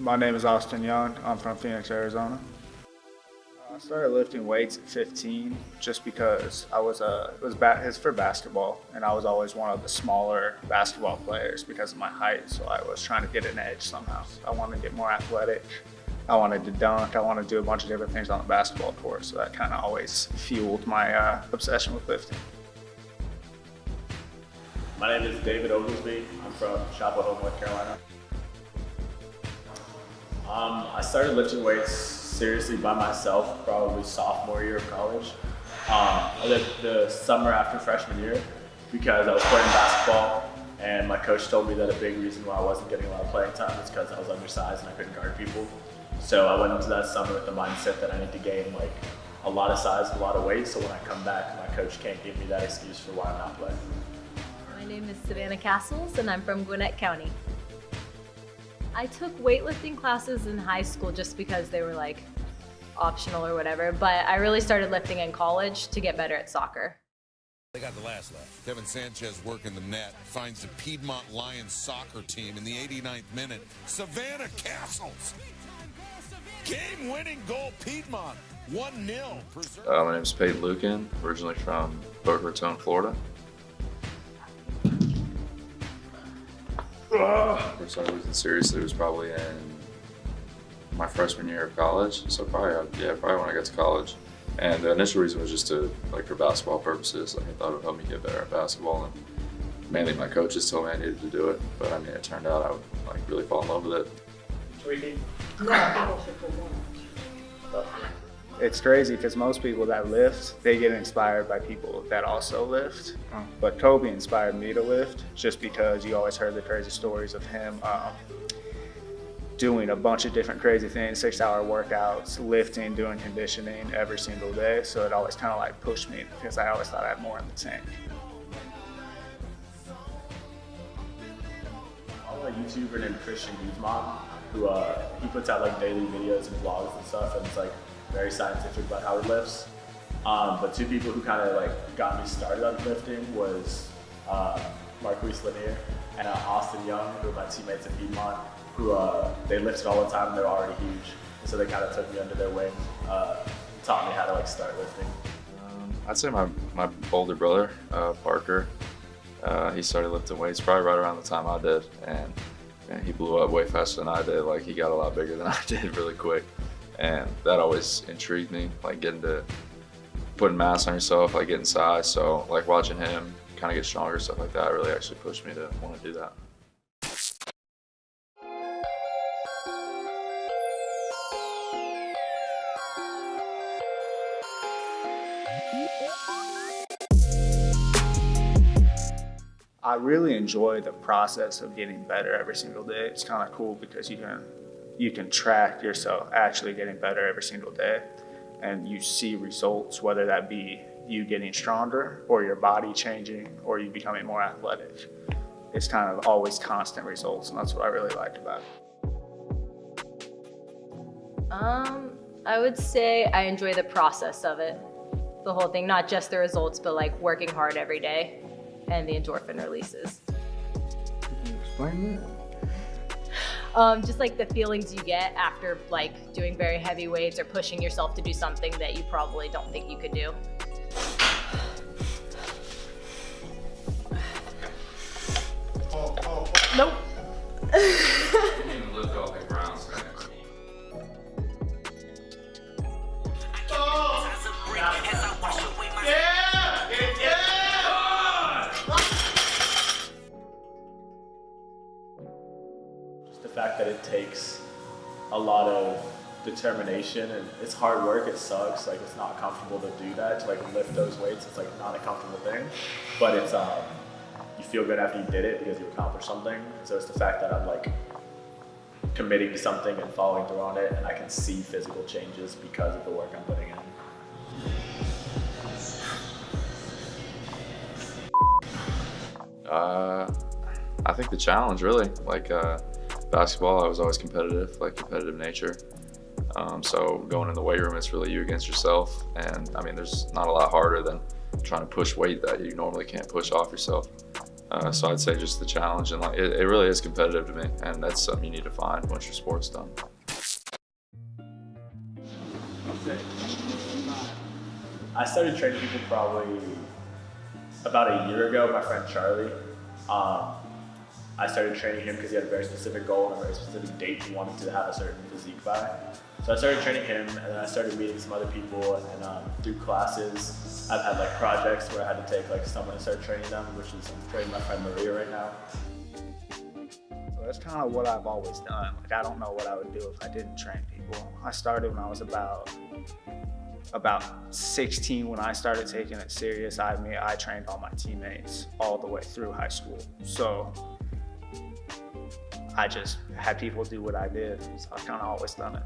My name is Austin Young. I'm from Phoenix, Arizona. I started lifting weights at 15 just because it's for basketball, and I was always one of the smaller basketball players because of my height. So I was trying to get an edge somehow. I wanted to get more athletic. I wanted to dunk. I wanted to do a bunch of different things on the basketball court. So that kind of always fueled my obsession with lifting. My name is David Oglesby. I'm from Chapel Hill, North Carolina. I started lifting weights seriously by myself probably sophomore year of college. The summer after freshman year, because I was playing basketball and my coach told me that a big reason why I wasn't getting a lot of playing time is because I was undersized and I couldn't guard people. So I went into that summer with the mindset that I need to gain like a lot of size and a lot of weight, so when I come back my coach can't give me that excuse for why I'm not playing. My name is Savannah Castles and I'm from Gwinnett County. I took weightlifting classes in high school just because they were like optional or whatever, but I really started lifting in college to get better at soccer. They got the last laugh. Kevin Sanchez working the net, finds the Piedmont Lions soccer team in the 89th minute. Savannah Castles. Game-winning goal, Piedmont, 1-0. My name is Peyton Lucan, originally from Boca Raton, Florida. First started losing seriously was probably in my freshman year of college, so probably when I got to college. And the initial reason was just for basketball purposes. Like I thought it would help me get better at basketball, and mainly my coaches told me I needed to do it. But I mean, it turned out I would really fall in love with it. It's crazy because most people that lift, they get inspired by people that also lift. But Kobe inspired me to lift just because you always heard the crazy stories of him doing a bunch of different crazy things, 6-hour workouts, lifting, doing conditioning every single day. So it always kind of like pushed me because I always thought I had more in the tank. I follow a YouTuber named Christian Guzman who he puts out like daily videos and vlogs and stuff, and it's like very scientific about how he lifts. But two people who kind of like got me started on lifting was Marquise Lanier and Austin Young, who are my teammates at Piedmont, who they lifted all the time and they're already huge. And so they kind of took me under their wing, taught me how to like start lifting. I'd say my older brother, Parker, he started lifting weights probably right around the time I did, and he blew up way faster than I did. Like he got a lot bigger than I did really quick. And that always intrigued me, like putting mass on yourself, like getting size. So like watching him kind of get stronger, stuff like that, really actually pushed me to want to do that. I really enjoy the process of getting better every single day. It's kind of cool because you can track yourself actually getting better every single day, and you see results, whether that be you getting stronger or your body changing or you becoming more athletic. It's kind of always constant results, and that's what I really like about it. I would say I enjoy the process of it, the whole thing, not just the results, but like working hard every day and the endorphin releases. Explain that. Just like the feelings you get after like doing very heavy weights or pushing yourself to do something that you probably don't think you could do. Nope. The fact that it takes a lot of determination and it's hard work, it sucks, like it's not comfortable to do that, to like lift those weights, it's like not a comfortable thing, but it's you feel good after you did it because you accomplished something. So it's the fact that I'm like committing to something and following through on it, and I can see physical changes because of the work I'm putting in. I think the challenge really, like basketball, I was always competitive, like competitive nature. So going in the weight room, it's really you against yourself. And I mean, there's not a lot harder than trying to push weight that you normally can't push off yourself. So I'd say just the challenge, and like it really is competitive to me, and that's something you need to find once your sport's done. I started training people probably about a year ago. My friend Charlie. I started training him because he had a very specific goal and a very specific date he wanted to have a certain physique by. So I started training him, and then I started meeting some other people, and through classes, I've had like projects where I had to take like someone to start training them, which is I'm training my friend Maria right now. So that's kind of what I've always done. Like, I don't know what I would do if I didn't train people. I started when I was about 16 when I started taking it serious. I trained all my teammates all the way through high school. So I just had people do what I did. So I've kind of always done it.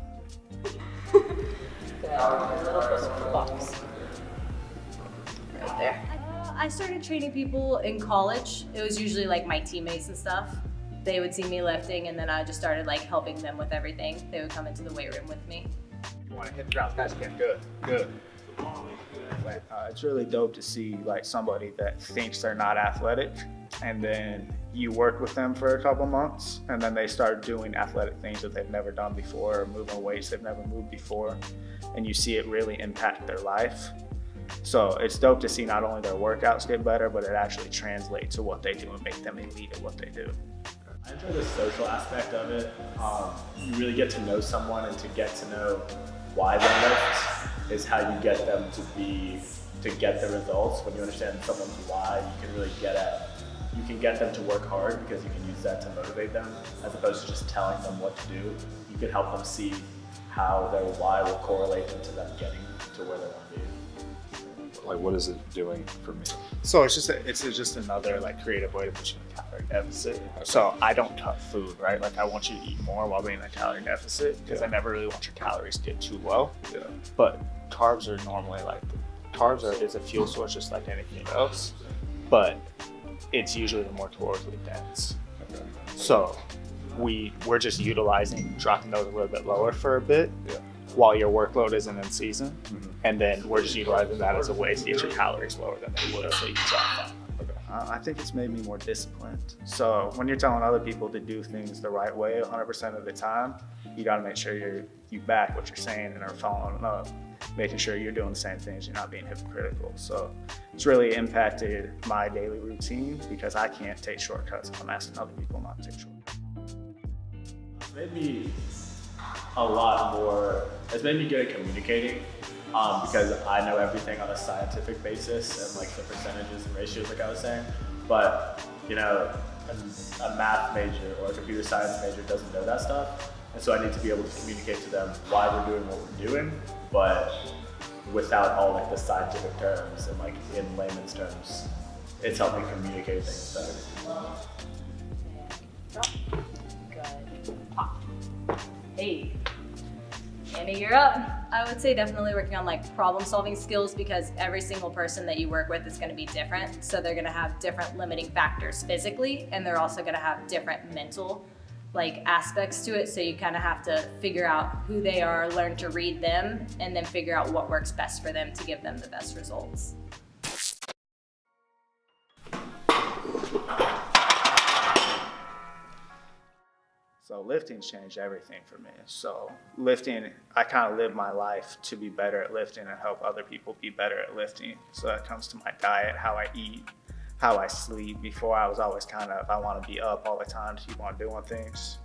Right there. I started training people in college. It was usually like my teammates and stuff. They would see me lifting, and then I just started like helping them with everything. They would come into the weight room with me. You want to hit the ground fast again? Good. It's really dope to see like somebody that thinks they're not athletic, and then you work with them for a couple months, and then they start doing athletic things that they've never done before, or moving weights they've never moved before, and you see it really impact their life. So it's dope to see not only their workouts get better, but it actually translates to what they do and make them elite at what they do. I enjoy the social aspect of it. You really get to know someone, and to get to know why they lift is how you get them to get the results. When you understand someone's why, you can really get them to work hard, because you can use that to motivate them, as opposed to just telling them what to do. You can help them see how their why will correlate into them getting to where they want to be. Like, what is it doing for me? So it's just another like creative way to put you in a calorie deficit. So I don't cut food, right? Like, I want you to eat more while being in a calorie deficit, because I never really want your calories to get too low. Yeah. But carbs are normally is a fuel source just like anything else, but it's usually more calorically dense. Okay. So we're just dropping those a little bit lower for a bit. Yeah. While your workload isn't in season, and then we're just utilizing that as a way to get your calories lower than they would, so you drop that. Okay. I think it's made me more disciplined. So when you're telling other people to do things the right way 100% of the time, you got to make sure you back what you're saying and are following up, making sure you're doing the same things, you're not being hypocritical. So it's really impacted my daily routine, because I can't take shortcuts if I'm asking other people not to take shortcuts. Maybe a lot more. It's made me good at communicating, because I know everything on a scientific basis and like the percentages and ratios, like I was saying. But you know, a math major or a computer science major doesn't know that stuff, and so I need to be able to communicate to them why we're doing what we're doing, but without all like the scientific terms and like in layman's terms. It's helped me communicate things better. Good. Pop. Hey. Annie, you're up. I would say definitely working on like problem solving skills, because every single person that you work with is going to be different. So they're going to have different limiting factors physically, and they're also going to have different mental like aspects to it. So you kind of have to figure out who they are, learn to read them, and then figure out what works best for them to give them the best results. So lifting's changed everything for me. So lifting, I kind of live my life to be better at lifting and help other people be better at lifting. So that comes to my diet, how I eat, how I sleep. Before, I was always kind of, I want to be up all the time to keep on doing things.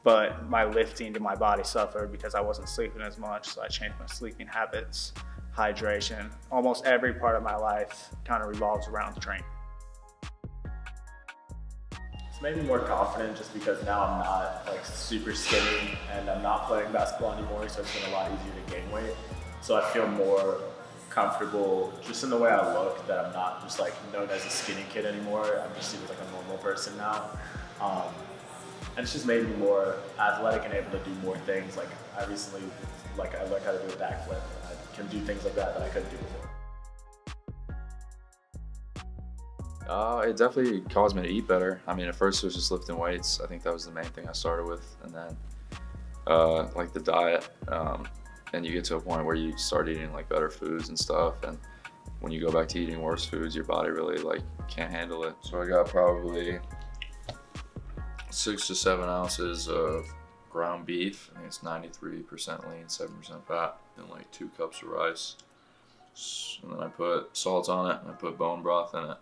But my lifting to my body suffered because I wasn't sleeping as much. So I changed my sleeping habits, hydration. Almost every part of my life kind of revolves around training. It's made me more confident, just because now I'm not like super skinny and I'm not playing basketball anymore, so it's been a lot easier to gain weight. So I feel more comfortable just in the way I look, that I'm not just like known as a skinny kid anymore. I'm just seen as like a normal person now. And it's just made me more athletic and able to do more things. Like I recently, I learned how to do a backflip. I can do things like that I couldn't do before. It definitely caused me to eat better. I mean, at first it was just lifting weights. I think that was the main thing I started with. And then like the diet, and you get to a point where you start eating like better foods and stuff. And when you go back to eating worse foods, your body really like can't handle it. So I got probably 6 to 7 ounces of ground beef. I think it's 93% lean, 7% fat, and like 2 cups of rice. And then I put salt on it, and I put bone broth in it.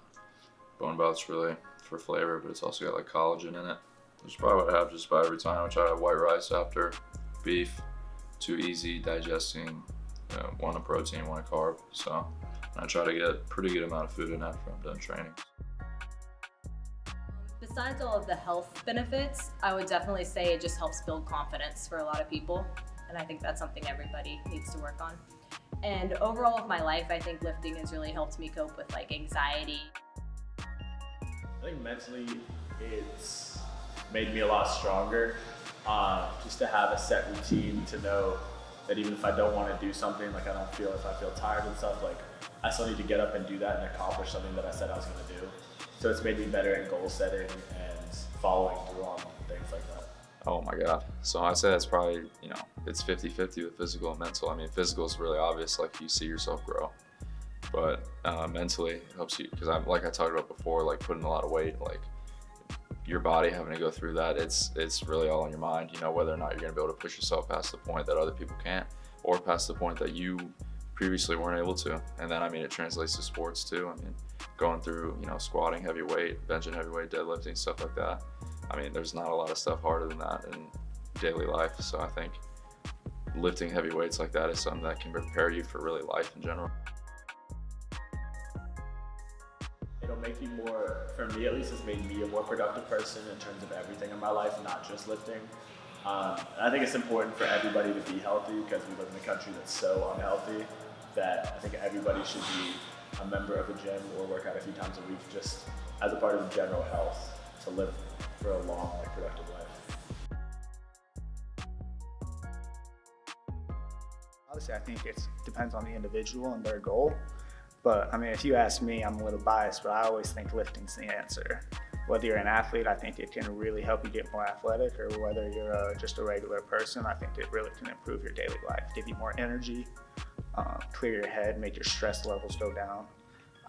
Bone broth's really for flavor, but it's also got like collagen in it. That's probably what I have just about every time. I try to have white rice after beef. 2 easy digesting, 1 a protein, 1 a carb. So I try to get a pretty good amount of food in after I'm done training. Besides all of the health benefits, I would definitely say it just helps build confidence for a lot of people. And I think that's something everybody needs to work on. And overall with my life, I think lifting has really helped me cope with like anxiety. I think mentally it's made me a lot stronger. Just to have a set routine, to know that even if I don't want to do something, like if I feel tired and stuff, like I still need to get up and do that and accomplish something that I said I was going to do. So it's made me better at goal setting and following through on things like that. Oh my God. So I'd say that's probably, it's 50-50 with physical and mental. I mean, physical is really obvious, like you see yourself grow. But mentally, it helps you, because like I talked about before, like putting a lot of weight, like your body having to go through that, it's really all in your mind, whether or not you're going to be able to push yourself past the point that other people can't, or past the point that you previously weren't able to. And then, I mean, it translates to sports too. I mean, going through, squatting heavy weight, benching heavy weight, deadlifting, stuff like that. I mean, there's not a lot of stuff harder than that in daily life. So I think lifting heavy weights like that is something that can prepare you for really life in general. It'll make you more, for me at least, it's made me a more productive person in terms of everything in my life, not just lifting. I think it's important for everybody to be healthy, because we live in a country that's so unhealthy that I think everybody should be a member of a gym or work out a few times a week, just as a part of general health, to live for a long, productive life. Obviously, I think it depends on the individual and their goal. But I mean, if you ask me, I'm a little biased, but I always think lifting's the answer. Whether you're an athlete, I think it can really help you get more athletic, or whether you're just a regular person, I think it really can improve your daily life, give you more energy, clear your head, make your stress levels go down.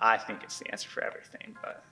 I think it's the answer for everything, but